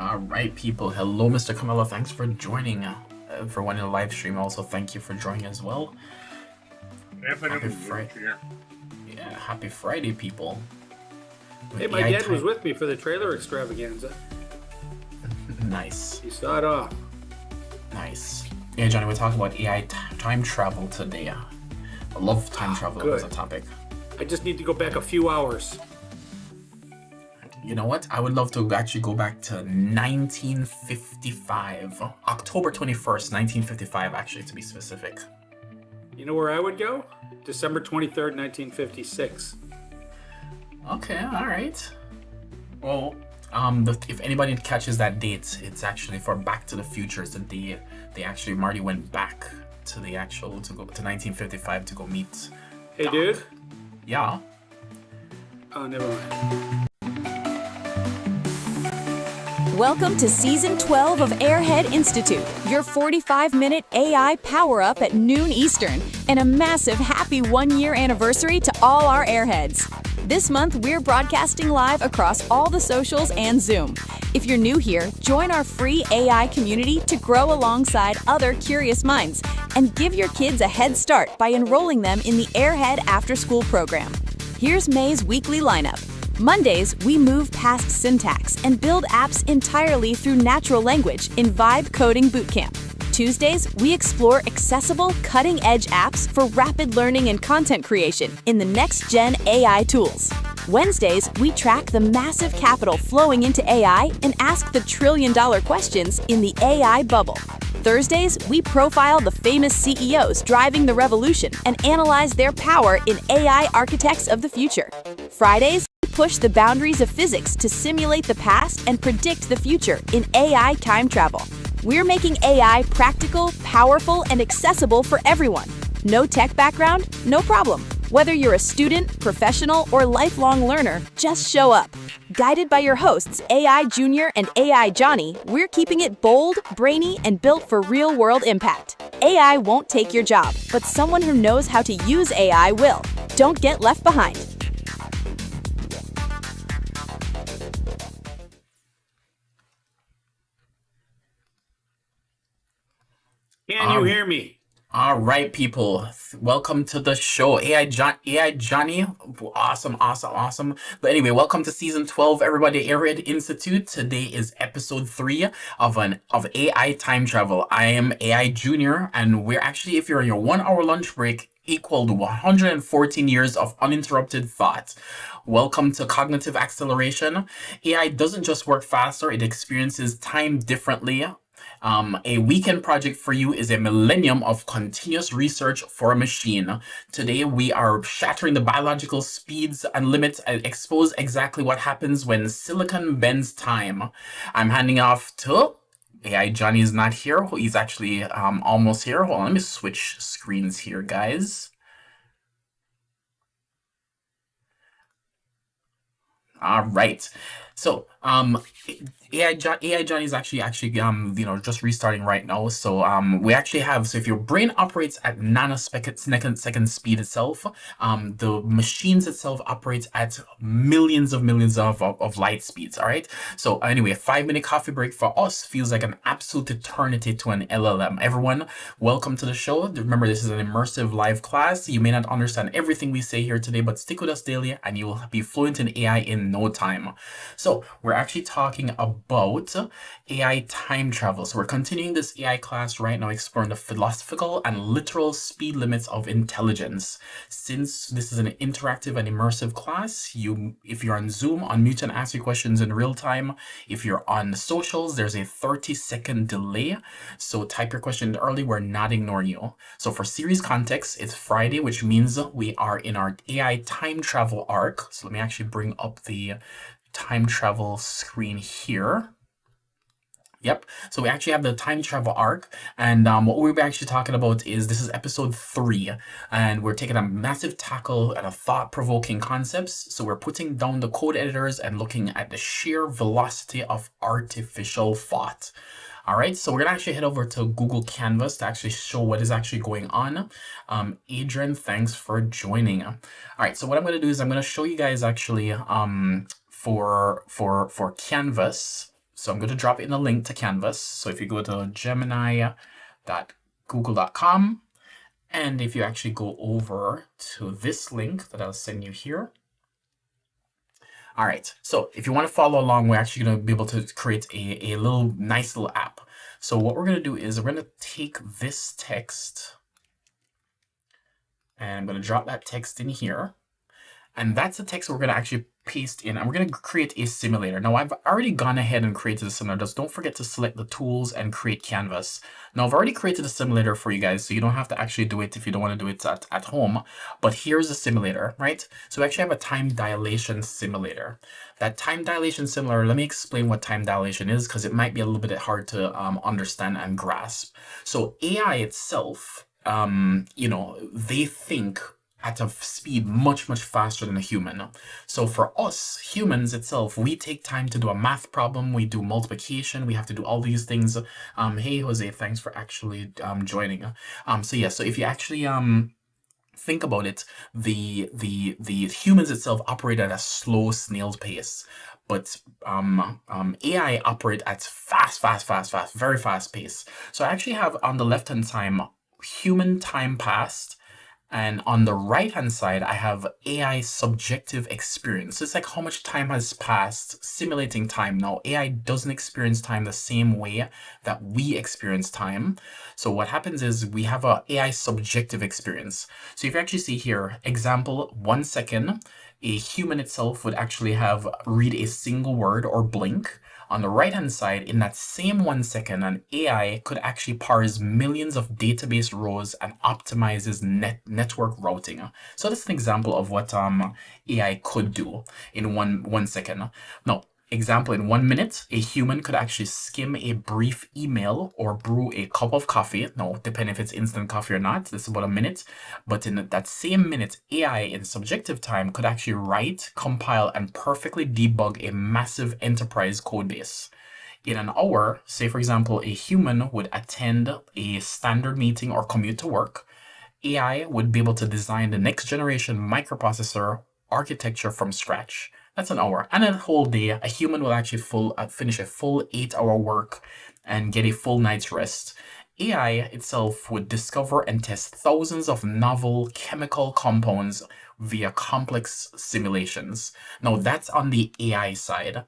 All right, people. Hello, Mr. Camilla. Thanks for joining for one in the live stream. Also, thank you for joining as well. Happy Friday. Yeah, happy Friday, people. Hey, my dad was with me for the trailer extravaganza. Nice. He saw it off. Nice. Yeah, Johnny, we're talking about AI time travel today. I love time travel as a topic. I just need to go back a few hours. You know what? I would love to actually go back to 1955. October 21st, 1955, actually, to be specific. You know where I would go? December 23rd, 1956. Okay, all right. Well, if anybody catches that date, it's actually for Back to the Future. It's the day Marty went back to the to go to 1955 to go meet. Hey, Doc. dude. Yeah. Oh, never mind. Welcome to Season 12 of Airhead Institute, your 45-minute AI power-up at noon Eastern, and a massive happy one-year anniversary to all our Airheads. This month, we're broadcasting live across all the socials and Zoom. If you're new here, join our free AI community to grow alongside other curious minds, and give your kids a head start by enrolling them in the Airhead after-school program. Here's May's weekly lineup. Mondays, we move past syntax and build apps entirely through natural language in Vibe Coding Bootcamp. Tuesdays, we explore accessible, cutting-edge apps for rapid learning and content creation in the next-gen AI tools. Wednesdays, we track the massive capital flowing into AI and ask the trillion-dollar questions in the AI bubble. Thursdays, we profile the famous CEOs driving the revolution and analyze their power in AI architects of the future. Fridays, push the boundaries of physics to simulate the past and predict the future in AI time travel. We're making AI practical, powerful, and accessible for everyone. No tech background? No problem. Whether you're a student, professional, or lifelong learner, just show up. Guided by your hosts, AI Junior and AI Johnny, we're keeping it bold, brainy, and built for real-world impact. AI won't take your job, but someone who knows how to use AI will. Don't get left behind. Can you hear me? All right, people. Welcome to the show. AI Johnny. Awesome. But anyway, welcome to Season 12, everybody. Airhead Institute. Today is episode 3 of AI time travel. I am AI Junior, and we're actually, if you're on your 1 hour lunch break, equal to 114 years of uninterrupted thought. Welcome to cognitive acceleration. AI doesn't just work faster, it experiences time differently. A weekend project for you is a millennium of continuous research for a machine. Today, we are shattering the biological speeds and limits and expose exactly what happens when silicon bends time. I'm handing off to AI Johnny is not here. He's actually almost here. Hold on, let me switch screens here, guys. All right. So, AI Johnny is actually just restarting right now. So we actually have, so if your brain operates at nanosecond speed itself, the machines itself operates at millions of light speeds. All right. So anyway, a 5-minute coffee break for us feels like an absolute eternity to an LLM. Everyone, welcome to the show. Remember, this is an immersive live class. You may not understand everything we say here today, but stick with us daily and you will be fluent in AI in no time. So we're actually talking about AI time travel. So we're continuing this AI class right now, exploring the philosophical and literal speed limits of intelligence. Since this is an interactive and immersive class, if you're on Zoom, unmute and ask your questions in real time. If you're on socials, there's a 30-second delay. So type your question early, we're not ignoring you. So for series context, it's Friday, which means we are in our AI time travel arc. So let me actually bring up the time travel screen here. Yep. So we actually have the time travel arc, and what we're actually talking about is this is episode 3, and we're taking a massive tackle at a thought-provoking concepts. So we're putting down the code editors and looking at the sheer velocity of artificial thought. All right, so we're gonna actually head over to Google Canvas to actually show what is actually going on. Adrian, thanks for joining. All right, so what I'm gonna do is I'm gonna show you guys actually for Canvas. So I'm going to drop in a link to Canvas. So if you go to gemini.google.com, and if you actually go over to this link that I'll send you here. All right, so if you want to follow along, we're actually going to be able to create a little nice little app. So what we're going to do is we're going to take this text, and I'm going to drop that text in here. And that's the text we're going to actually paste in, and we're going to create a simulator. Now, I've already gone ahead and created a simulator. Just don't forget to select the tools and create canvas. Now, I've already created a simulator for you guys, so you don't have to actually do it if you don't want to do it at home. But here's a simulator, right? So we actually have a time dilation simulator. That time dilation simulator, let me explain what time dilation is, because it might be a little bit hard to understand and grasp. So AI itself, they think at a speed much faster than a human. So for us humans itself, we take time to do a math problem, we do multiplication, we have to do all these things. Hey Jose, thanks for actually joining. So yeah, so if you actually think about it, the humans itself operate at a slow snail's pace, but AI operate at fast, very fast pace. So I actually have on the left hand side human time passed, and on the right-hand side, I have AI subjective experience. So it's like how much time has passed, simulating time. Now, AI doesn't experience time the same way that we experience time. So what happens is we have a AI subjective experience. So if you actually see here, example, 1 second, a human itself would actually have read a single word or blink. On the right-hand side, in that same 1 second, an AI could actually parse millions of database rows and optimizes network routing. So that's an example of what AI could do in one second. Now, example, in 1 minute, a human could actually skim a brief email or brew a cup of coffee. Now, depending if it's instant coffee or not, this is about a minute. But in that same minute, AI in subjective time could actually write, compile, and perfectly debug a massive enterprise code base. In an hour, say for example, a human would attend a standard meeting or commute to work. AI would be able to design the next generation microprocessor architecture from scratch. That's an hour. And a whole day, a human will actually finish a full 8-hour work and get a full night's rest. AI itself would discover and test thousands of novel chemical compounds via complex simulations. Now, that's on the AI side.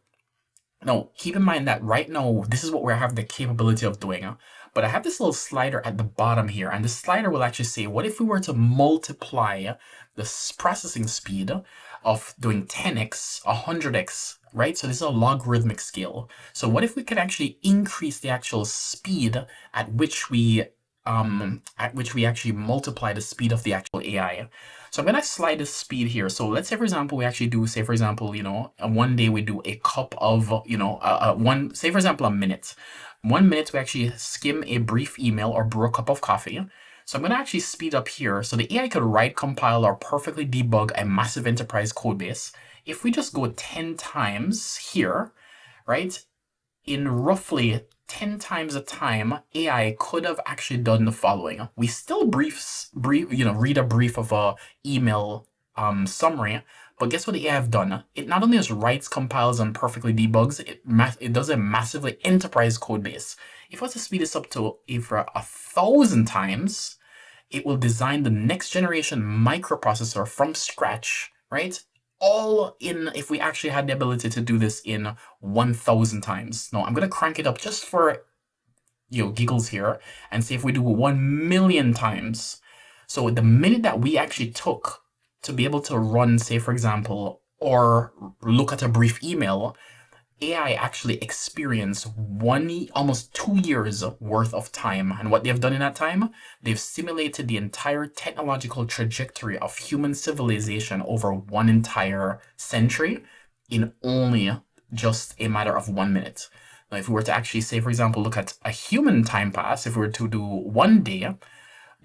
Now, keep in mind that right now, this is what we have the capability of doing. But I have this little slider at the bottom here, and the slider will actually say, what if we were to multiply the processing speed of doing 10x, 100x, right? So this is a logarithmic scale. So what if we could actually increase the actual speed at which we actually multiply the speed of the actual AI? So I'm going to slide the speed here. So let's say, for example, we actually do, say, for example, one day we do a cup of, say, for example, a minute. 1 minute, we actually skim a brief email or brew a cup of coffee. So I'm going to actually speed up here. So the AI could write, compile, or perfectly debug a massive enterprise code base. If we just go 10 times here, right, in roughly 10 times the time, AI could have actually done the following. We still read a brief of a email summary, but guess what the AI have done? It not only just writes, compiles, and perfectly debugs, it does a massively enterprise code base. If I was to speed this up to over 1,000 times, it will design the next generation microprocessor from scratch, right? All in, if we actually had the ability to do this in 1,000 times. Now, I'm going to crank it up just for, giggles here and see if we do 1,000,000 times. So the minute that we actually took to be able to run, say, for example, or look at a brief email, AI actually experienced almost 2 years worth of time. And what they've done in that time, they've simulated the entire technological trajectory of human civilization over one entire century in only just a matter of 1 minute. Now, if we were to actually say, for example, look at a human time pass, if we were to do 1 day,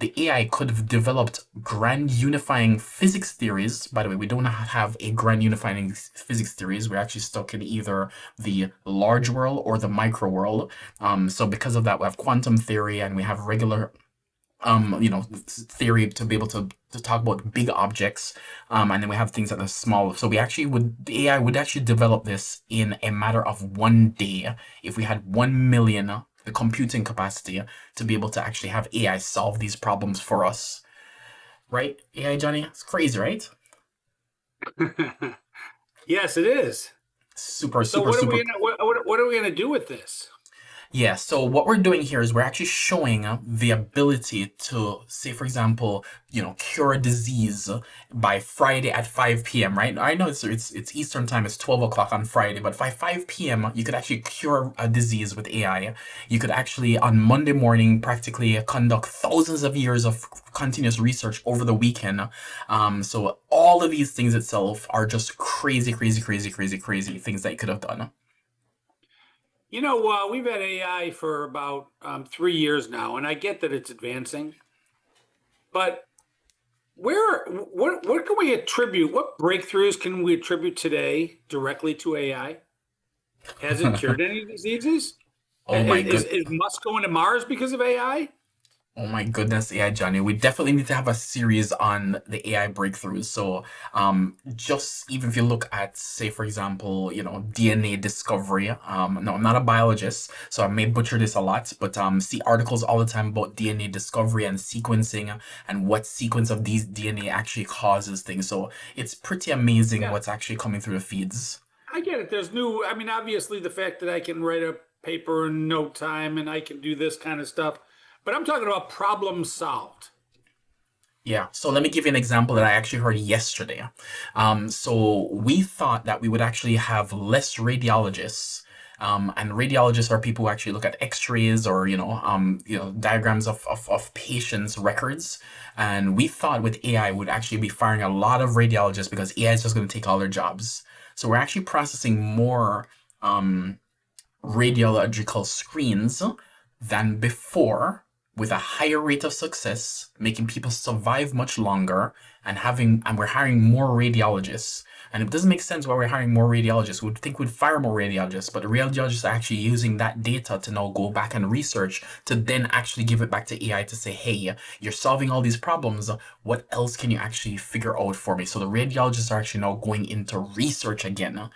the AI could have developed grand unifying physics theories. By the way, we don't have a grand unifying physics theories. We're actually stuck in either the large world or the micro world. So because of that, we have quantum theory and we have regular theory to be able to talk about big objects. And then we have things that are small. So the AI would actually develop this in a matter of 1 day if we had 1 million the computing capacity to be able to actually have AI solve these problems for us. Right? AI Johnny? It's crazy, right? Yes, it is. Super, So super, what are super. we gonna what are we gonna do with this? Yeah, so what we're doing here is we're actually showing the ability to, say, for example, cure a disease by Friday at 5 p.m., right? I know it's Eastern time, it's 12 o'clock on Friday, but by 5 p.m., you could actually cure a disease with AI. You could actually, on Monday morning, practically conduct thousands of years of continuous research over the weekend. So all of these things itself are just crazy, crazy, crazy, crazy, crazy things that you could have done. We've had AI for about 3 years now, and I get that it's advancing, but what can we attribute? What breakthroughs can we attribute today directly to AI? Has it cured any diseases? Oh my Is Musk going to Mars because of AI? Oh my goodness, AI Johnny. We definitely need to have a series on the AI breakthroughs. So, just even if you look at, say, for example, DNA discovery. No, I'm not a biologist, so I may butcher this a lot, but see articles all the time about DNA discovery and sequencing and what sequence of these DNA actually causes things. So it's pretty amazing Yeah, what's actually coming through the feeds. I get it. I mean, obviously, the fact that I can write a paper in no time and I can do this kind of stuff, but I'm talking about problem solved. Yeah, so let me give you an example that I actually heard yesterday. So we thought that we would actually have less radiologists. And radiologists are people who actually look at x-rays or, diagrams of patients' records. And we thought with AI would actually be firing a lot of radiologists because AI is just going to take all their jobs. So we're actually processing more um, radiological screens than before with a higher rate of success, making people survive much longer and we're hiring more radiologists. And it doesn't make sense why we're hiring more radiologists. We'd think we'd fire more radiologists, but the radiologists are actually using that data to now go back and research to then actually give it back to AI to say, hey, you're solving all these problems. What else can you actually figure out for me? So the radiologists are actually now going into research again.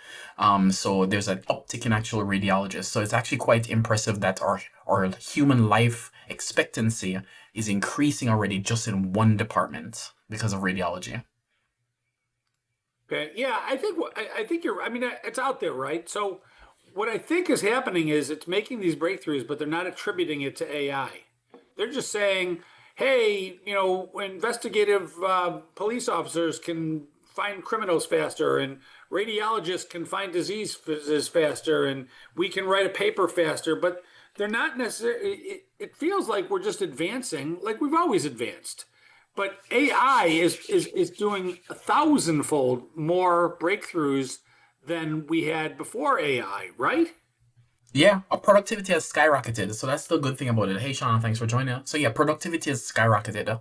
So there's an uptick in actual radiologists. So it's actually quite impressive that our human life expectancy is increasing already just in one department because of radiology. Okay. Yeah, I think you're. I mean, it's out there, right? So, what I think is happening is it's making these breakthroughs, but they're not attributing it to AI. They're just saying, "Hey, investigative police officers can find criminals faster, and radiologists can find diseases faster, and we can write a paper faster." But they're not necessarily. It feels like we're just advancing, like we've always advanced. But AI is doing a thousandfold more breakthroughs than we had before AI, right? Yeah, our productivity has skyrocketed. So that's the good thing about it. Hey, Shauna, thanks for joining us. So yeah, productivity has skyrocketed.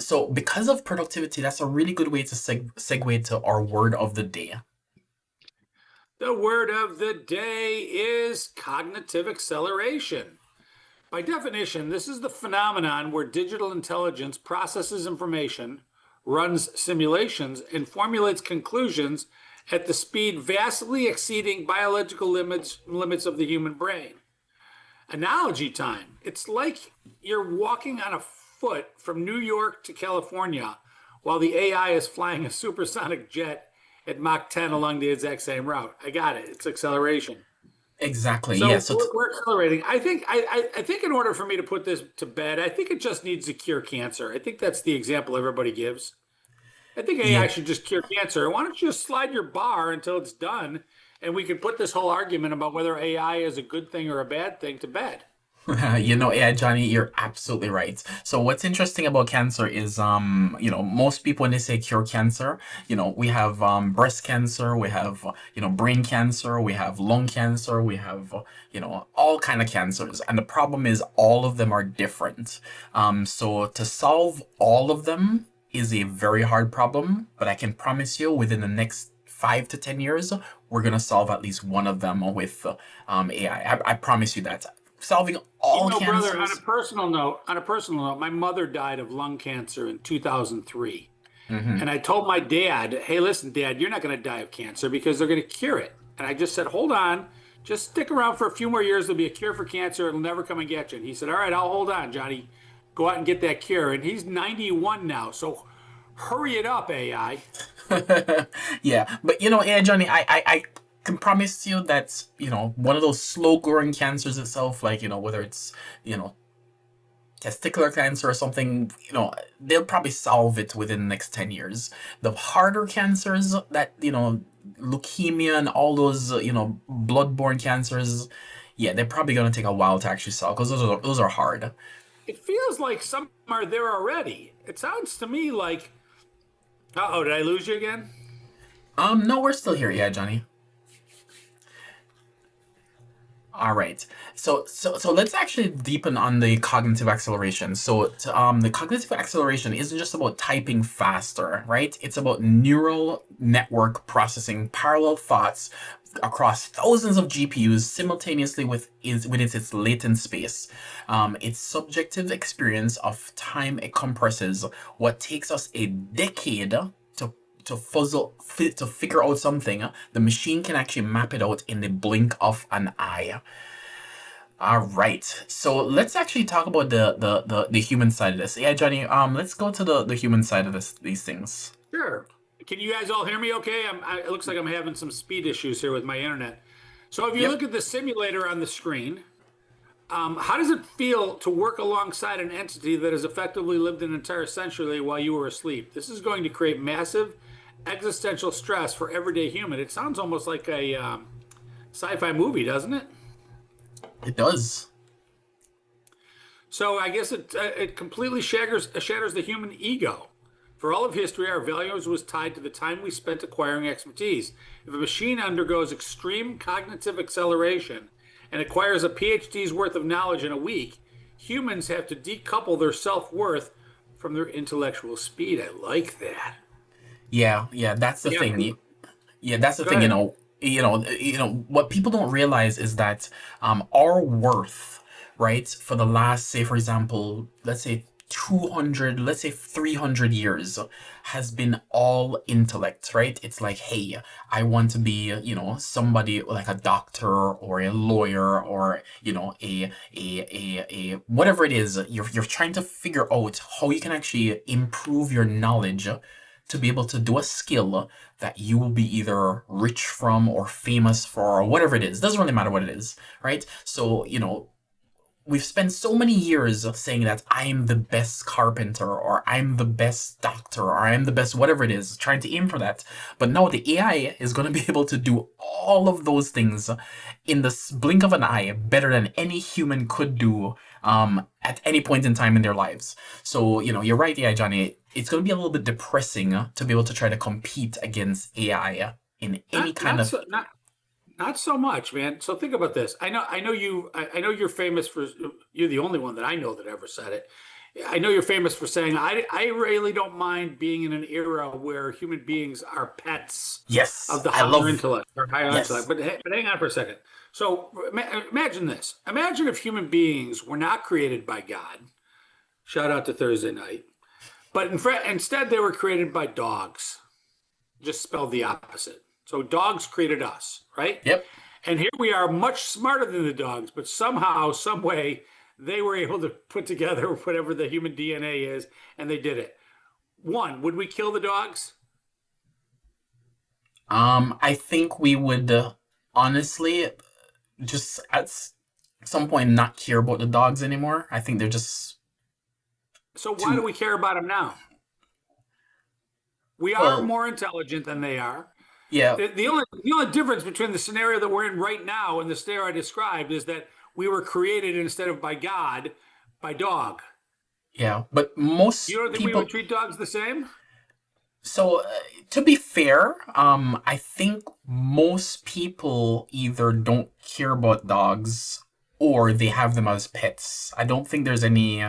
So because of productivity, that's a really good way to segue to our word of the day. The word of the day is cognitive acceleration. By definition, this is the phenomenon where digital intelligence processes information, runs simulations, and formulates conclusions at the speed vastly exceeding biological limits of the human brain. Analogy time. It's like you're walking on a foot from New York to California while the AI is flying a supersonic jet at Mach 10 along the exact same route. I got it. It's acceleration. Exactly. Yeah. So we're accelerating. I think in order for me to put this to bed, I think it just needs to cure cancer. I think that's the example everybody gives. I think AI Yeah. should just cure cancer. Why don't you just slide your bar until it's done, and we can put this whole argument about whether AI is a good thing or a bad thing to bed. Yeah, Johnny, you're absolutely right. So what's interesting about cancer is, most people when they say cure cancer, we have breast cancer, we have brain cancer, we have lung cancer, we have all kind of cancers, and the problem is all of them are different. So to solve all of them is a very hard problem, but I can promise you within the next 5 to 10 years, we're gonna solve at least one of them with AI. I promise you that. solving all Brother, on a cancers. personal note, my mother died of lung cancer in 2003. Hmm. And I told my dad, hey, listen, Dad, you're not going to die of cancer because they're going to cure it. And I just said, hold on, just stick around for a few more years. There'll be a cure for cancer. It'll never come and get you. And he said, all right, I'll hold on, Johnny. Go out and get that cure. And he's 91 now. So hurry it up, AI. Yeah, but yeah, Johnny, I can promise you that one of those slow growing cancers itself, like whether it's you know testicular cancer or something, they'll probably solve it within the next 10 years. The harder cancers that leukemia and all those bloodborne cancers, yeah, they're probably gonna take a while to actually solve because those are hard. It feels like some are there already. It sounds to me like, uh-oh, did I lose you again? No, we're still here, yeah, Johnny. All right. So let's actually deepen on the cognitive acceleration. The cognitive acceleration isn't just about typing faster, right? It's about neural network processing parallel thoughts across thousands of GPUs simultaneously within its latent space. Its subjective experience of time it compresses what takes us a decade to figure out something. The machine can actually map it out in the blink of an eye. All right, so let's actually talk about the human side of this. Yeah, Johnny. Let's go to the human side of these things. Sure. Can you guys all hear me okay? It looks like I'm having some speed issues here with my internet. So if you Yep. look at the simulator on the screen, how does it feel to work alongside an entity that has effectively lived an entire century while you were asleep? This is going to create massive existential stress for everyday human. It sounds almost like a sci-fi movie, doesn't it? It does. So I guess it completely shatters the human ego. For all of history, our values was tied to the time we spent acquiring expertise. If a machine undergoes extreme cognitive acceleration and acquires a PhD's worth of knowledge in a week, humans have to decouple their self-worth from their intellectual speed. I like that. Yeah, that's the Yeah, thing. Yeah, that's the go thing. ahead. What people don't realize is that our worth, right, for the last, say, for example, let's say 200, let's say 300 years, has been all intellect, right? It's like, hey, I want to be, somebody like a doctor or a lawyer or, a whatever it is. You're trying to figure out how you can actually improve your knowledge to be able to do a skill that you will be either rich from or famous for or whatever it is. Doesn't really matter what it is, right? So, we've spent so many years of saying that I'm the best carpenter or I'm the best doctor or I'm the best whatever it is, trying to aim for that. But now the AI is going to be able to do all of those things in the blink of an eye better than any human could do at any point in time in their lives. So, you're right, AI Johnny. It's going to be a little bit depressing to be able to try to compete against AI in any Not kind not of. so not Not so much, man. So think about this. I know you're famous for, you're the only one that I know that ever said it. I know you're famous for saying, I really don't mind being in an era where human beings are pets Yes, of the I higher love. intellect or higher intellect. Yes. But hang on for a second. So imagine this. Imagine if human beings were not created by God. Shout out to Thursday night. But instead, they were created by dogs, just spelled the opposite. So dogs created us, right? Yep. And here we are, much smarter than the dogs, but somehow, some way, they were able to put together whatever the human DNA is, and they did it. One, would we kill the dogs? I think we would honestly just some point not care about the dogs anymore. I think they're just So why do too we care about them now? We are well. more intelligent than they are. Yeah, The only difference between the scenario that we're in right now and the scenario I described is that we were created instead of by God, by dog. yeah. But You most don't think we would people. treat dogs the same? So to be fair, I think most people either don't care about dogs or they have them as pets. I don't think there's any.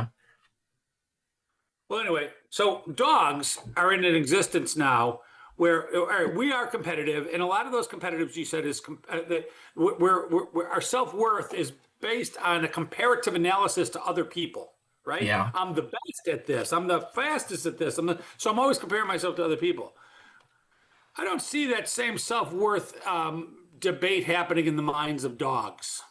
Well, anyway, so dogs are in an existence now where all right, we are competitive, and a lot of those competitives you said is that our self worth is based on a comparative analysis to other people, right? Yeah. I'm the best at this. I'm the fastest at this. So I'm always comparing myself to other people. I don't see that same self-worth debate happening in the minds of dogs.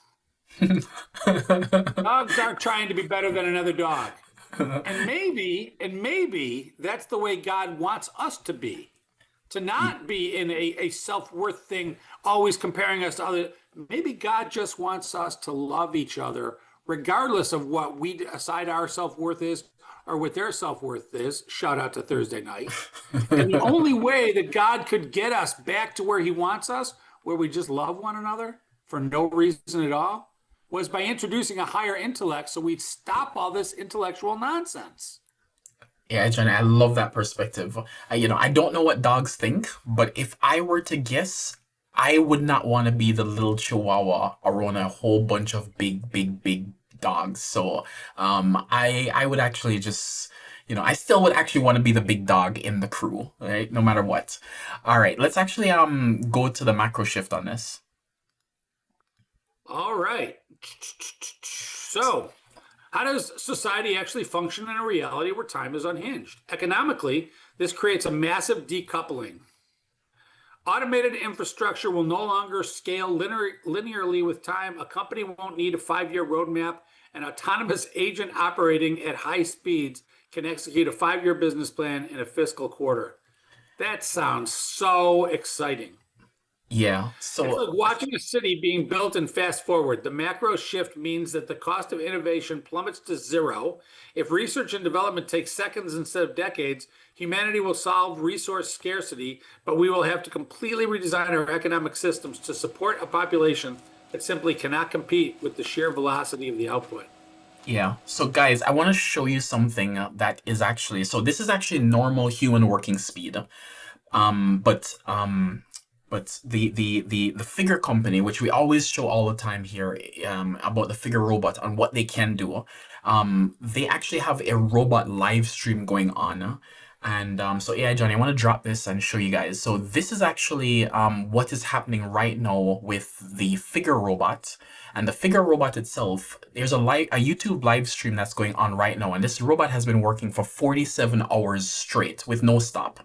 Dogs aren't trying to be better than another dog. And maybe that's the way God wants us to be. To not be in a self-worth thing, always comparing us to others. Maybe God just wants us to love each other, regardless of what we decide our self-worth is or what their self-worth is. Shout out to Thursday night. And the only way that God could get us back to where he wants us, where we just love one another for no reason at all, was by introducing a higher intellect so we'd stop all this intellectual nonsense. Yeah, Johnny, I love that perspective. I don't know what dogs think, but if I were to guess, I would not want to be the little chihuahua around a whole bunch of big, big, big dogs. So, I would actually just, I still would actually want to be the big dog in the crew, right? No matter what. All right, let's actually go to the macro shift on this. All right. So, how does society actually function in a reality where time is unhinged? Economically, this creates a massive decoupling. Automated infrastructure will no longer scale linearly with time. A company won't need a 5-year roadmap. An autonomous agent operating at high speeds can execute a 5-year business plan in a fiscal quarter. That sounds so exciting. Yeah, It's so like watching a city being built and fast forward. The macro shift means that the cost of innovation plummets to zero. If research and development takes seconds instead of decades, humanity will solve resource scarcity, but we will have to completely redesign our economic systems to support a population that simply cannot compete with the sheer velocity of the output. yeah. So guys, I want to show you something that is actually, so this is actually normal human working speed. But the figure company, which we always show all the time here, about the figure robot and what they can do, they actually have a robot live stream going on. And so AI Johnny, I want to drop this and show you guys. So this is actually what is happening right now with the figure robot. And the figure robot itself, there's a YouTube live stream that's going on right now, and this robot has been working for 47 hours straight with no stop.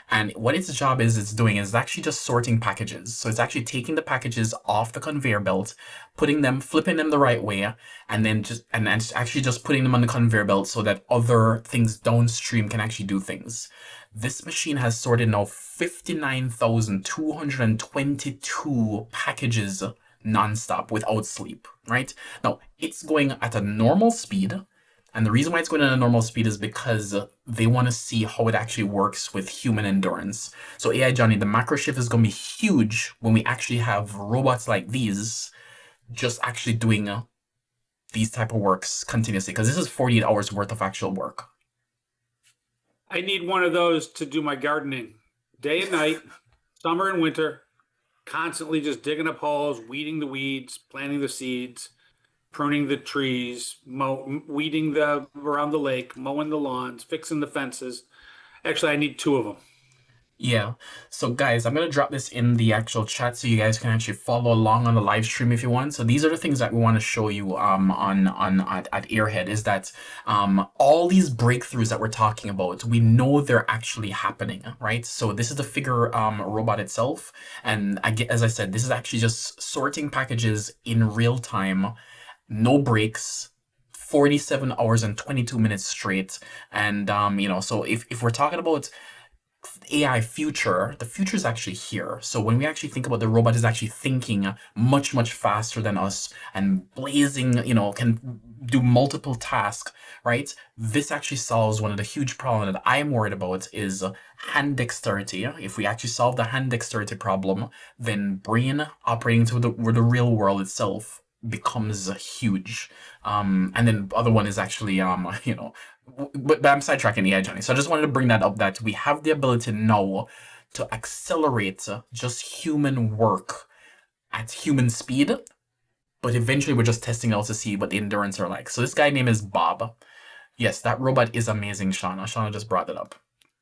And what its job is it's doing is actually just sorting packages. So it's actually taking the packages off the conveyor belt, flipping them the right way, and then it's actually just putting them on the conveyor belt so that other things downstream can actually do things. This machine has sorted now 59,222 packages nonstop without sleep, right? Now, it's going at a normal speed. And the reason why it's going at a normal speed is because they want to see how it actually works with human endurance. So AI Johnny, the macro shift is going to be huge when we actually have robots like these just actually doing these type of works continuously, because this is 48 hours worth of actual work. I need one of those to do my gardening day and night, summer and winter, constantly just digging up holes, weeding the weeds, planting the seeds, pruning the trees, weeding around the lake, mowing the lawns, fixing the fences. Actually, I need 2 of them. Yeah. So guys, I'm gonna drop this in the actual chat so you guys can actually follow along on the live stream if you want. So these are the things that we want to show you at Airhead, is that all these breakthroughs that we're talking about, we know they're actually happening, right? So this is the figure robot itself, and as I said, this is actually just sorting packages in real time, no breaks. 47 hours and 22 minutes straight. And so if we're talking about AI future, the future is actually here. So when we actually think about the robot is actually thinking much, much faster than us and blazing, can do multiple tasks, right? This actually solves one of the huge problems that I'm worried about is hand dexterity. If we actually solve the hand dexterity problem, then brain operating to the real world itself becomes huge. And then the other one is actually, but I'm sidetracking AI Johnny. So I just wanted to bring that up, that we have the ability now to accelerate just human work at human speed, but eventually we're just testing out to see what the endurance are like. So this guy name is Bob. Yes, that robot is amazing, Shauna. Shauna just brought it up.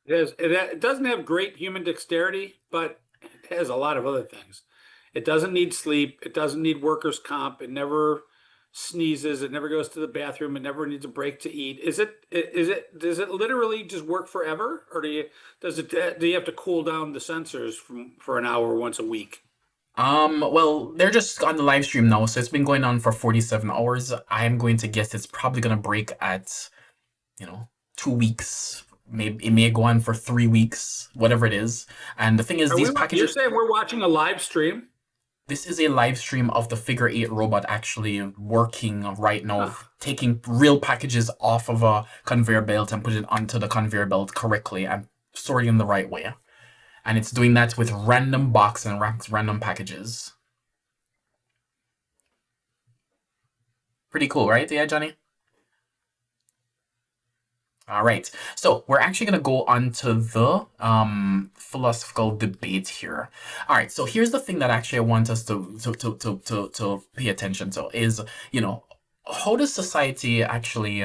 It doesn't have great human dexterity, but it has a lot of other things. It doesn't need sleep. It doesn't need workers' comp. It never sneezes, it never goes to the bathroom, it never needs a break to eat. Does it literally just work forever, or do you have to cool down the sensors for an hour once a week? Well, they're just on the live stream now, so it's been going on for 47 hours. I'm going to guess it's probably gonna break at, you know, 2 weeks. Maybe it may go on for 3 weeks, whatever it is. And the thing is, Are we? these You're packages, saying we're watching a live stream? this is a live stream of the Figure 8 robot actually working right now, Huh. taking real packages off of a conveyor belt and putting it onto the conveyor belt correctly and sorting them the right way. And it's doing that with random box and random packages. Pretty cool, right? Yeah, Johnny? All right, so we're actually going to go on to the philosophical debate here. All right, so here's the thing that actually I want us to pay attention to is, you know, how does society actually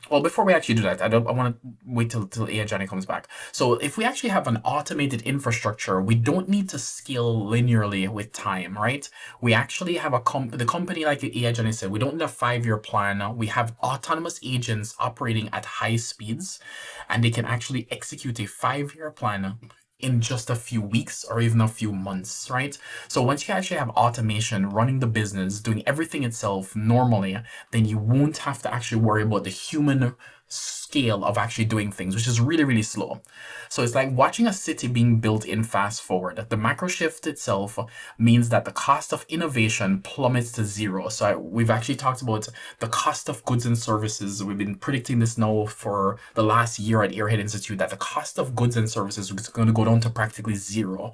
well, before we actually do that, I want to wait till AI Johnny comes back. So if we actually have an automated infrastructure, we don't need to scale linearly with time, right? We actually have the company, like AI Johnny said, we don't need a 5-year plan. We have autonomous agents operating at high speeds, and they can actually execute a 5-year plan in just a few weeks or even a few months, right? So once you actually have automation running the business, doing everything itself normally, then you won't have to actually worry about the human scale of actually doing things, which is really, really slow. So it's like watching a city being built in fast forward. The macro shift itself means that the cost of innovation plummets to zero. So we've actually talked about the cost of goods and services. We've been predicting this now for the last year at Airhead Institute, that the cost of goods and services is going to go down to practically zero,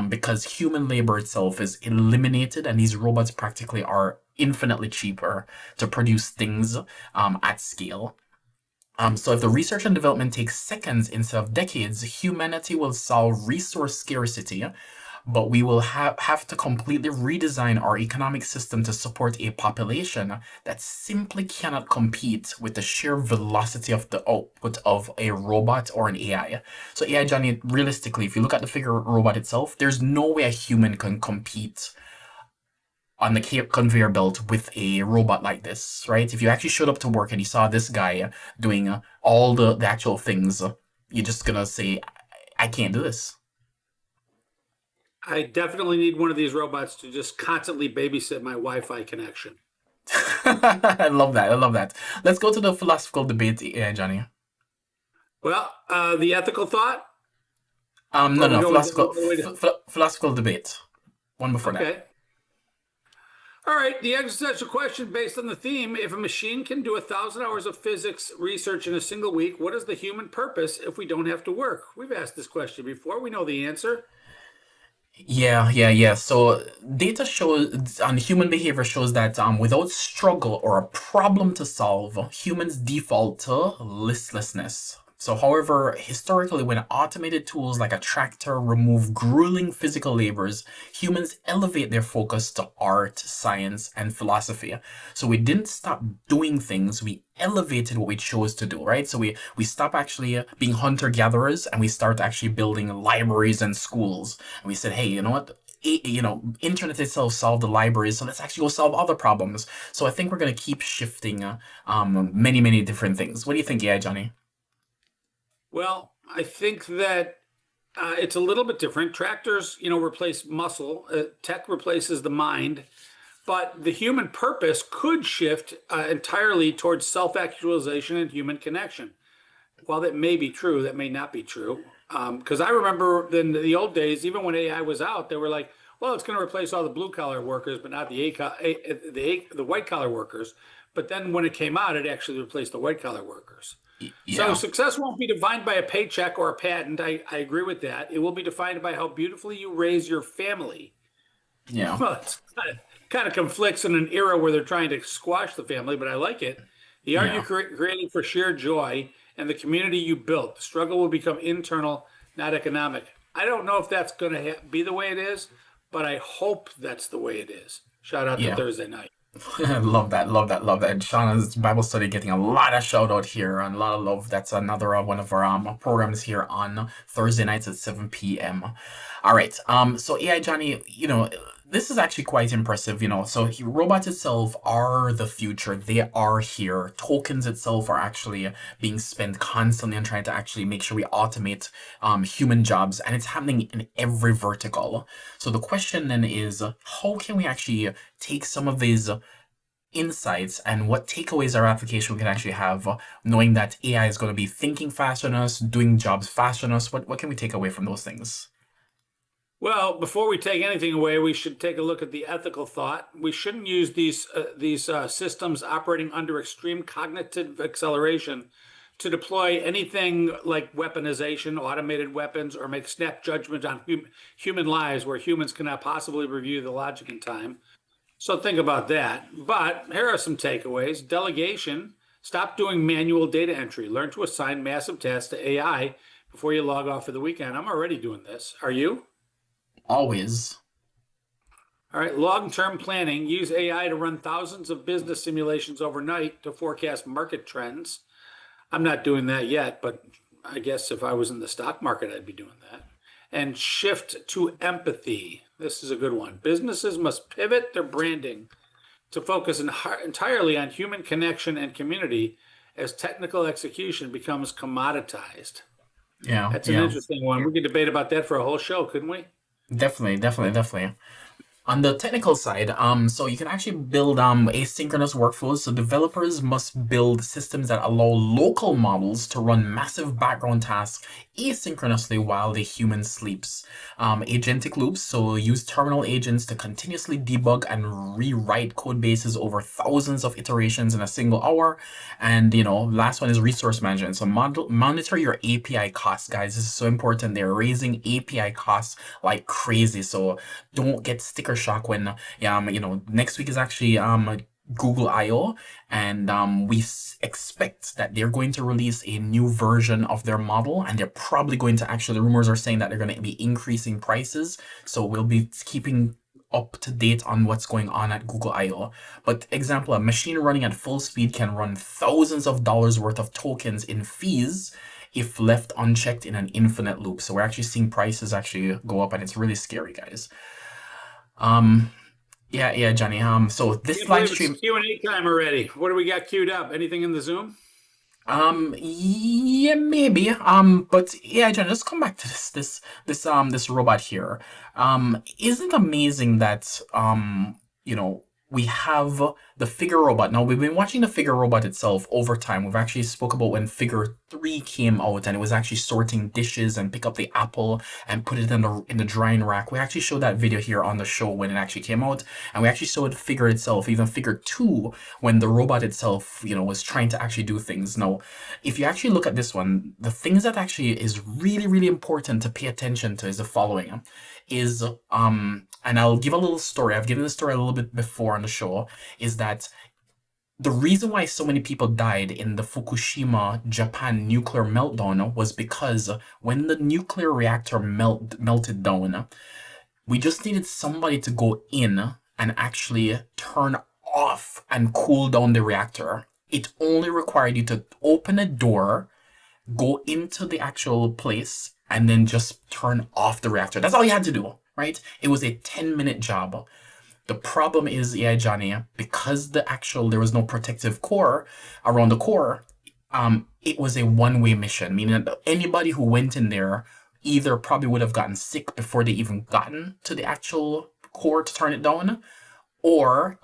because human labor itself is eliminated and these robots practically are infinitely cheaper to produce things at scale. So if the research and development takes seconds instead of decades, humanity will solve resource scarcity, but we will have to completely redesign our economic system to support a population that simply cannot compete with the sheer velocity of the output of a robot or an AI. So AI, Johnny, realistically, if you look at the Figure robot itself, there's no way a human can compete on the conveyor belt with a robot like this, right? If you actually showed up to work and you saw this guy doing all the actual things, you're just gonna say, I can't do this. I definitely need one of these robots to just constantly babysit my Wi-Fi connection. I love that. I love that. Let's go to the philosophical debate, Johnny. Well, the ethical thought, No, or we no, going all the way to, philosophical debate. One before that. okay. All right, the existential question based on the theme: if a machine can do 1,000 hours of physics research in a single week, what is the human purpose if we don't have to work? We've asked this question before. We know the answer. Yeah. So data shows on human behavior shows that without struggle or a problem to solve, humans default to listlessness. So, however, historically, when automated tools like a tractor remove grueling physical labors, humans elevate their focus to art, science, and philosophy. So we didn't stop doing things, we elevated what we chose to do, right? So we stop actually being hunter-gatherers and we start actually building libraries and schools. And we said, hey, you know what? Internet itself solved the libraries, so let's actually go solve other problems. So I think we're going to keep shifting many different things. What do you think, yeah, Johnny? Well, I think that it's a little bit different. Tractors, replace muscle. Tech replaces the mind. But the human purpose could shift entirely towards self-actualization and human connection. While that may be true, that may not be true. Because I remember in the old days, even when AI was out, they were like, well, it's going to replace all the blue collar workers, but not the white collar workers. But then when it came out, it actually replaced the white collar workers. So Yeah, success won't be defined by a paycheck or a patent. I agree with that. It will be defined by how beautifully you raise your family. yeah, Well, it's kind of conflicts in an era where they're trying to squash the family, but I like it. The art yeah. you're creating for sheer joy and the community you built. The struggle will become internal, not economic. I don't know if that's going to be the way it is, but I hope that's the way it is. Shout out to Yeah. Thursday night. Love that, love that, love that. And Shauna's Bible study getting a lot of shout out here and a lot of love. That's another one of our programs here on Thursday nights at 7 p.m. All right. So AI Johnny, this is actually quite impressive, So robots itself are the future. They are here. Tokens itself are actually being spent constantly on trying to actually make sure we automate human jobs, and it's happening in every vertical. So the question then is, how can we actually take some of these insights and what takeaways our application can actually have, knowing that AI is going to be thinking faster than us, doing jobs faster than us? What can we take away from those things? Well, before we take anything away, we should take a look at the ethical thought. We shouldn't use these systems operating under extreme cognitive acceleration to deploy anything like weaponization, automated weapons, or make snap judgments on human lives where humans cannot possibly review the logic in time. So think about that. But here are some takeaways. Delegation. Stop doing manual data entry. Learn to assign massive tasks to AI before you log off for the weekend. I'm already doing this. Are you? Always. All right, long-term planning. Use AI to run thousands of business simulations overnight to forecast market trends. I'm not doing that yet, but I guess if I was in the stock market, I'd be doing that. And shift to empathy. This is a good one. Businesses must pivot their branding to focus entirely on human connection and community as technical execution becomes commoditized. Yeah, That's an yeah. interesting one. We could debate about that for a whole show, couldn't we? Definitely, definitely, definitely. On the technical side, so you can actually build asynchronous workflows. So developers must build systems that allow local models to run massive background tasks asynchronously while the human sleeps. Agentic loops, so use terminal agents to continuously debug and rewrite code bases over thousands of iterations in a single hour. And last one is resource management. So monitor your API costs, guys. This is so important. They're raising API costs like crazy. So don't get sticker shock when next week is actually Google I/O, and we expect that they're going to release a new version of their model, and they're probably going to actually, the rumors are saying that they're going to be increasing prices. So we'll be keeping up to date on what's going on at Google I/O. But example, a machine running at full speed can run thousands of dollars worth of tokens in fees if left unchecked in an infinite loop. So we're actually seeing prices actually go up, and it's really scary, guys. Yeah, yeah, Johnny. So this Can't live believe it's stream, Q&A time already. What do we got queued up? Anything in the Zoom? yeah, maybe. But yeah, Johnny, let's come back to this robot here. Isn't it amazing that we have the figure robot. Now we've been watching the figure robot itself over time. We've actually spoke about when figure 3 came out and it was actually sorting dishes and pick up the apple and put it in the drying rack. We actually showed that video here on the show when it actually came out, and we actually showed figure itself, even figure 2, when the robot itself, was trying to actually do things. Now, if you actually look at this one, the things that actually is really, really important to pay attention to is the following. Is and I'll give a little story. I've given the story a little bit before on the show, is that the reason why so many people died in the Fukushima, Japan nuclear meltdown was because when the nuclear reactor melted down, we just needed somebody to go in and actually turn off and cool down the reactor. It only required you to open a door, go into the actual place, and then just turn off the reactor. That's all you had to do, right? It was a 10-minute job. The problem is, yeah, Johnny, because there was no protective core around the core, it was a one-way mission, meaning that anybody who went in there either probably would have gotten sick before they even gotten to the actual core to turn it down, or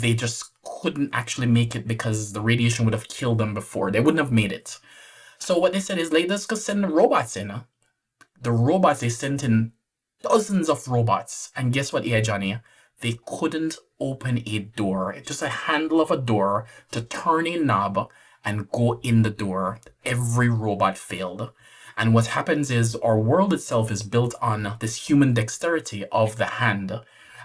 they just couldn't actually make it because the radiation would have killed them before. They wouldn't have made it. So what they said is, let's go send the robots in. The robots, they sent in dozens of robots. And guess what, AI Johnny? They couldn't open a door. Just a handle of a door to turn a knob and go in the door. Every robot failed. And what happens is our world itself is built on this human dexterity of the hand.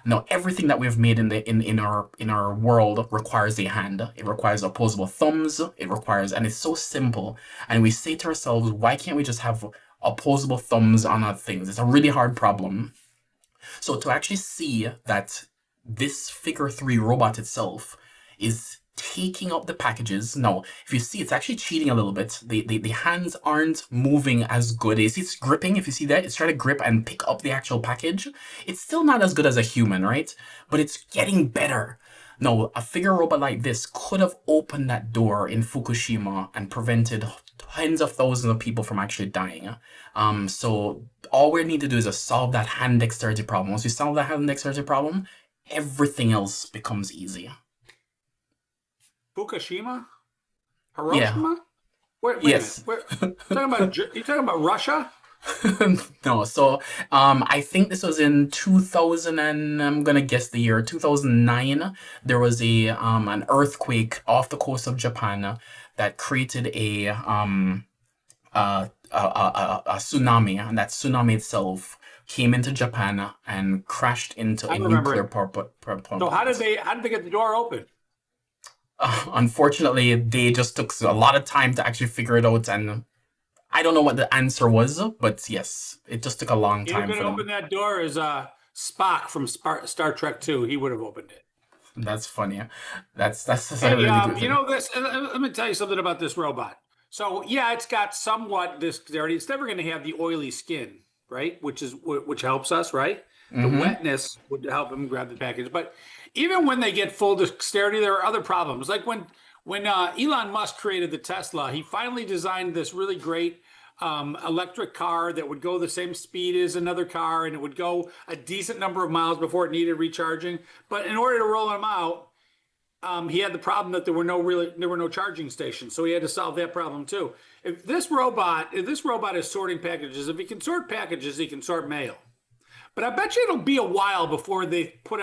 Now, everything that we've made in our world requires a hand. It requires opposable thumbs. And it's so simple. And we say to ourselves, why can't we just have opposable thumbs on our things? It's a really hard problem. So to actually see that this figure 3 robot itself is taking up the packages. Now, if you see, it's actually cheating a little bit. The hands aren't moving as good. You see, it's gripping. If you see that, it's trying to grip and pick up the actual package. It's still not as good as a human, right? But it's getting better. No, a figure robot like this could have opened that door in Fukushima and prevented tens of thousands of people from actually dying. So all we need to do is just solve that hand dexterity problem. Once we solve that hand dexterity problem, everything else becomes easy. Fukushima? Yeah. Hiroshima? Wait a minute. Yes. You talking about Russia? No, so I think this was in 2000 and I'm gonna guess the year 2009. There was a an earthquake off the coast of Japan that created a tsunami, and that tsunami itself came into Japan and crashed into I a remember nuclear it. power So plant. how did they get the door open? Unfortunately, they just took a lot of time to actually figure it out, and I don't know what the answer was, but yes, it just took a long You know who time could for open them. that door is Spock from Star Trek 2. He would have opened it. That's funny. That's a Hey, really good you thing. know this. Let me tell you something about this robot. So yeah, it's got somewhat dexterity. It's never going to have the oily skin, right? Which helps us, right? The Mm-hmm. wetness would help him grab the package. But even when they get full dexterity, there are other problems. Like when Elon Musk created the Tesla, he finally designed this really great electric car that would go the same speed as another car, and it would go a decent number of miles before it needed recharging. But in order to roll them out, he had the problem that there were no charging stations, so he had to solve that problem too. If this robot is sorting packages, if he can sort packages, he can sort mail. But I bet you it'll be a while before they put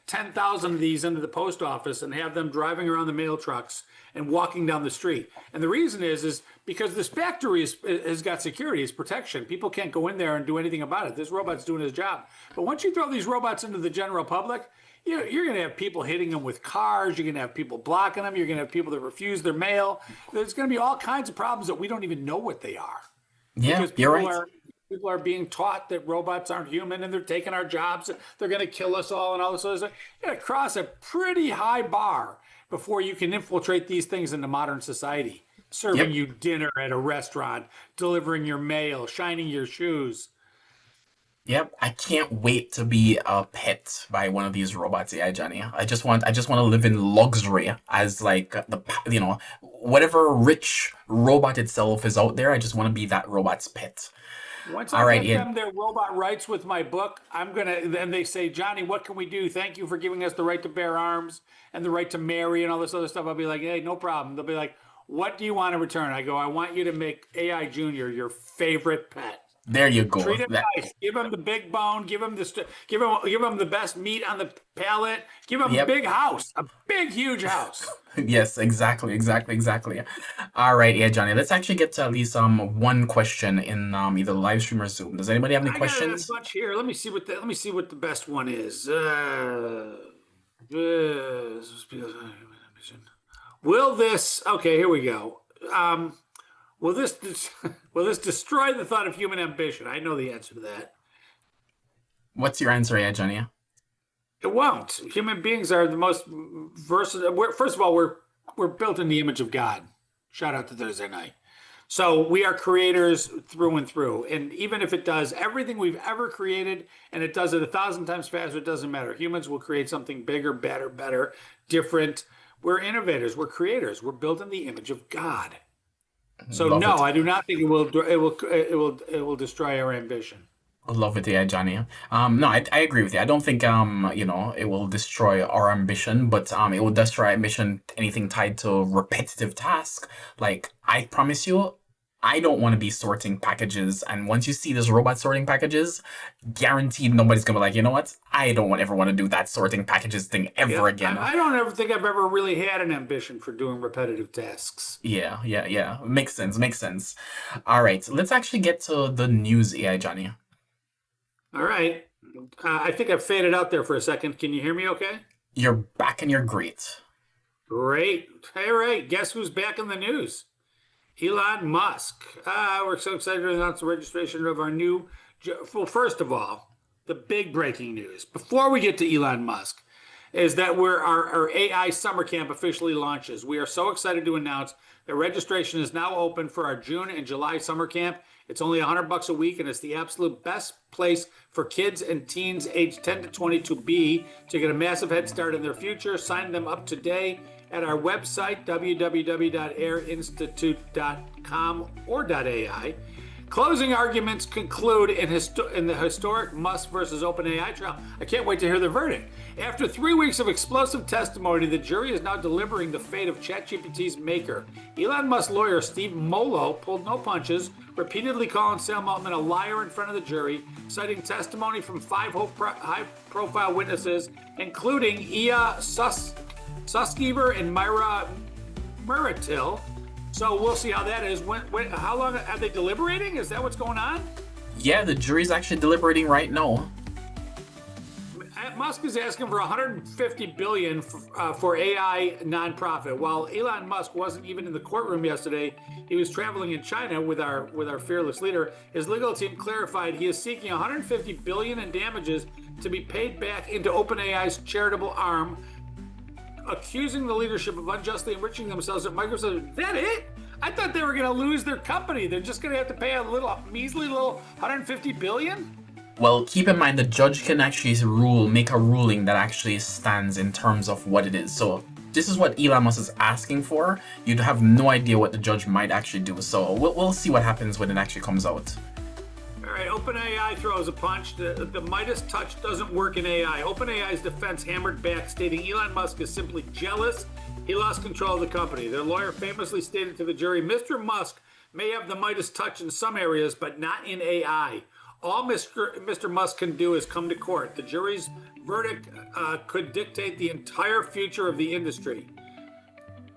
10,000 of these into the post office and have them driving around the mail trucks and walking down the street. And the reason is because this factory has got security, it's protection. People can't go in there and do anything about it. This robot's doing his job. But once you throw these robots into the general public, you're going to have people hitting them with cars. You're going to have people blocking them. You're going to have people that refuse their mail. There's going to be all kinds of problems that we don't even know what they are Yeah, because you're right. people are being taught that robots aren't human and they're taking our jobs. They're going to kill us all and all this other stuff. You got to cross a pretty high bar before you can infiltrate these things into modern society. Serving Yep. you dinner at a restaurant, delivering your mail, shining your shoes. Yep, I can't wait to be a pet by one of these robots, yeah, Johnny. I just want to live in luxury as like whatever rich robot itself is out there. I just want to be that robot's pet. Once I All right, get yeah, them their robot rights with my book, then they say, Johnny, what can we do? Thank you for giving us the right to bear arms and the right to marry and all this other stuff. I'll be like, hey, no problem. They'll be like, what do you want in return? I go, I want you to make AI Junior your favorite pet. there you go. Treat him That, nice. Give him the big bone. Give him the best meat on the palate. Give him a yep. big house, a big, huge house. Yes, exactly. All right, yeah, Johnny. Let's actually get to at least one question in either live stream or Zoom. Does anybody have any I got a questions? bunch here. Let me see what the best one is. Will this? Okay, here we go. Will this will this destroy the thought of human ambition? I know the answer to that. What's your answer, yeah, Johnny? It won't. Human beings are the most versatile. First of all, we're built in the image of God. Shout out to Thursday night. So we are creators through and through. And even if it does everything we've ever created and it does it 1,000 times faster, it doesn't matter. Humans will create something bigger, better, different. We're innovators. We're creators. We're built in the image of God. So Love no, it. I do not think it will destroy our ambition. Love it, yeah, Johnny. No, I agree with you. I don't think it will destroy our ambition, but it will destroy our ambition anything tied to repetitive task. Like I promise you, I don't want to be sorting packages. And once you see this robot sorting packages, guaranteed nobody's gonna be like, you know what? I don't ever want to do that sorting packages thing ever Yeah, again. I don't ever think I've ever really had an ambition for doing repetitive tasks. Yeah. Makes sense, makes sense. All right, let's actually get to the news, AI Johnny. All right. I think I've faded out there for a second. Can you hear me okay? You're back and you're great. Great. All right. Guess who's back in the news? Elon Musk. We're so excited to announce the registration of our well, first of all, the big breaking news. Before we get to Elon Musk, is that our AI summer camp officially launches. We are so excited to announce that registration is now open for our June and July summer camp. It's only $100 a week, and it's the absolute best place for kids and teens aged 10 to 20 to be, to get a massive head start in their future. Sign them up today at our website, www.airinstitute.com or .ai. Closing arguments conclude in the historic Musk versus OpenAI trial. I can't wait to hear the verdict. After 3 weeks of explosive testimony, the jury is now deliberating the fate of ChatGPT's maker. Elon Musk lawyer Steve Molo pulled no punches, repeatedly calling Sam Altman a liar in front of the jury, citing testimony from 5 high-profile witnesses, including Iya Suskiver and Myra Muratil. So we'll see how that is. How long are they deliberating? Is that what's going on? Yeah, the jury's actually deliberating right now. Musk is asking for $150 billion for AI nonprofit. While Elon Musk wasn't even in the courtroom yesterday, he was traveling in China with our fearless leader. His legal team clarified he is seeking $150 billion in damages to be paid back into OpenAI's charitable arm, accusing the leadership of unjustly enriching themselves at Microsoft. Is that it? I thought they were going to lose their company. They're just going to have to pay a measly little $150 billion? Well, keep in mind the judge can actually make a ruling that actually stands in terms of what it is. So this is what Elon Musk is asking for. You'd have no idea what the judge might actually do. So we'll see what happens when it actually comes out. All right, OpenAI throws a punch. The Midas touch doesn't work in AI. OpenAI's defense hammered back, stating Elon Musk is simply jealous. He lost control of the company. Their lawyer famously stated to the jury, Mr. Musk may have the Midas touch in some areas, but not in AI. All Mr. Musk can do is come to court. The jury's verdict could dictate the entire future of the industry.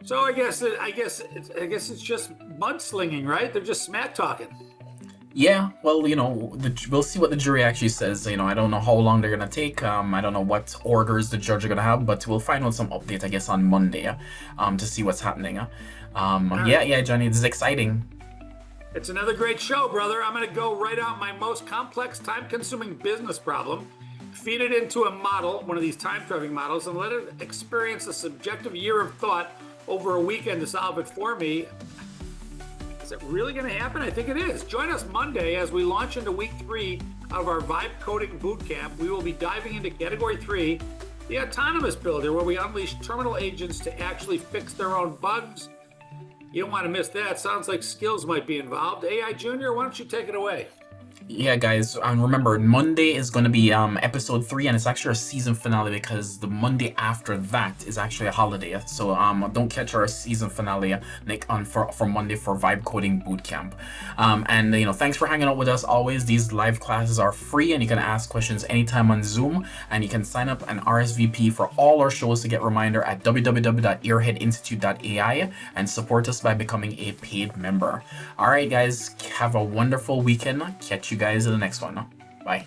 So I guess it's just mudslinging, right? They're just smack talking. Yeah, well, we'll see what the jury actually says. I don't know how long they're gonna take. I don't know what orders the judge are gonna have, but we'll find out some update, I guess, on Monday, to see what's happening. Yeah, Johnny, this is exciting. It's another great show, brother. I'm gonna go write out my most complex, time-consuming business problem, feed it into a model, one of these time-traveling models, and let it experience a subjective year of thought over a weekend to solve it for me. Is it really going to happen? I think it is. Join us Monday as we launch into week 3 of our Vibe Coding Bootcamp. We will be diving into Category 3, the Autonomous Builder, where we unleash terminal agents to actually fix their own bugs. You don't want to miss that. Sounds like skills might be involved. AI Junior, why don't you take it away? Yeah, guys, remember, Monday is going to be episode 3, and it's actually our season finale because the Monday after that is actually a holiday. So don't catch our season finale for Monday for Vibe Coding Bootcamp. And thanks for hanging out with us always. These live classes are free, and you can ask questions anytime on Zoom, and you can sign up and RSVP for all our shows to get reminder at www.airheadinstitute.ai and support us by becoming a paid member. All right, guys, have a wonderful weekend. Catch you guys in the next one. Bye.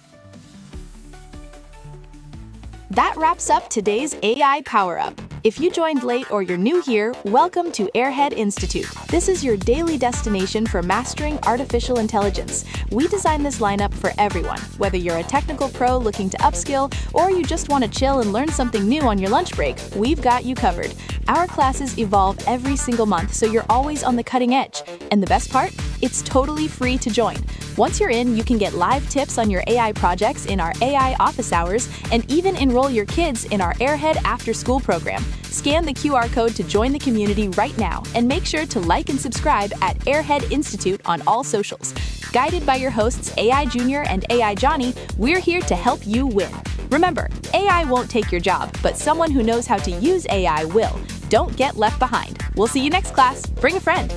That wraps up today's AI Power Up. If you joined late or you're new here, welcome to Airhead Institute. This is your daily destination for mastering artificial intelligence. We designed this lineup for everyone, whether you're a technical pro looking to upskill or you just want to chill and learn something new on your lunch break, we've got you covered. Our classes evolve every single month, so you're always on the cutting edge. And the best part? It's totally free to join. Once you're in, you can get live tips on your AI projects in our AI office hours and even enroll your kids in our Airhead after-school program. Scan the QR code to join the community right now and make sure to like and subscribe at Airhead Institute on all socials. Guided by your hosts AI Junior and AI Johnny, we're here to help you win. Remember, AI won't take your job, but someone who knows how to use AI will. Don't get left behind. We'll see you next class. Bring a friend.